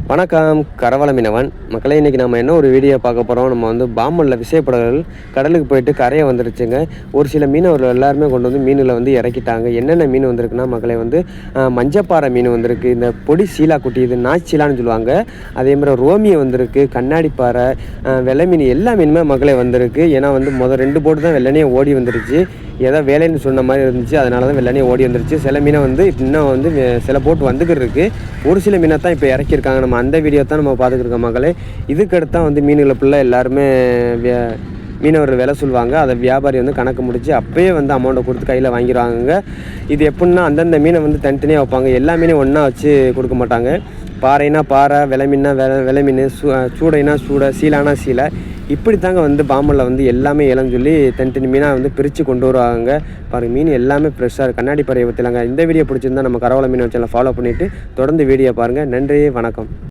வணக்கம் கரவல மீனவன் மக்களே. இன்றைக்கி நம்ம என்ன ஒரு வீடியோ பார்க்க போகிறோம். நம்ம வந்து பாம்பனில் விசைப்படகுகள் கடலுக்கு போயிட்டு கரையை வந்துருச்சுங்க. ஒரு சில மீனவர்கள் எல்லாருமே கொண்டு வந்து மீனில் வந்து இறக்கிட்டாங்க. என்னென்ன மீன் வந்திருக்குன்னா மக்களே வந்து மஞ்சப்பாறை மீன் வந்திருக்கு, இந்த பொடி சீலா குட்டி, இது நாய்ச்சீலான்னு சொல்லுவாங்க, அதே மாதிரி ரோமியை வந்திருக்கு, கண்ணாடி பாறை, வெள்ளை மீன், எல்லா மீனுமே மக்களே வந்திருக்கு. ஏன்னா வந்து முதல் 2 போட்டு தான் வெள்ளனையே ஓடி வந்துருச்சு. ஏதோ வேலைன்னு சொன்ன மாதிரி இருந்துச்சு, அதனால தான் வெள்ளனையே ஓடி வந்துருச்சு. சில மீனை வந்து இன்னும் வந்து சில போட்டு வந்துக்கிட்டு இருக்குது. ஒரு சில மீனை தான் இப்போ இறக்கியிருக்காங்க. நம்ம அந்த வீடியோ தான் நம்ம பார்த்துக்கிருக்கோம் மக்களே. இதுக்கடுத்து வந்து மீன்களை ஃபுல்லாக எல்லாருமே மீனவர் விலை சொல்லுவாங்க. அதை வியாபாரி வந்து கணக்கு முடித்து அப்போயே வந்து அமௌண்ட்டை கொடுத்து கையில் வாங்கிடுவாங்க. இது எப்படின்னா அந்தந்த மீனை வந்து தனித்தனியாக வைப்பாங்க, எல்லா மீனையும் ஒன்றா வச்சு கொடுக்க மாட்டாங்க. பாறைனா பாறை, விலை மீனா விலை மீன், சூடைனா சூடை, சீலானா சீலை, இப்படி தாங்க வந்து பாம்பனில் வந்து எல்லாமே ஏலம்னு சொல்லி தனித்தனி மீனாக வந்து பிரித்து கொண்டு வருவாங்க. பாருங்கள், மீன் எல்லாமே ஃப்ரெஷ்ஷாக இருக்குது. கண்ணாடி பாறையை பற்றிலாங்க. இந்த வீடியோ பிடிச்சிருந்தா நம்ம கரவல மீன் சேனலை ஃபாலோ பண்ணிவிட்டு தொடர்ந்து வீடியோ பாருங்கள். நன்றி, வணக்கம்.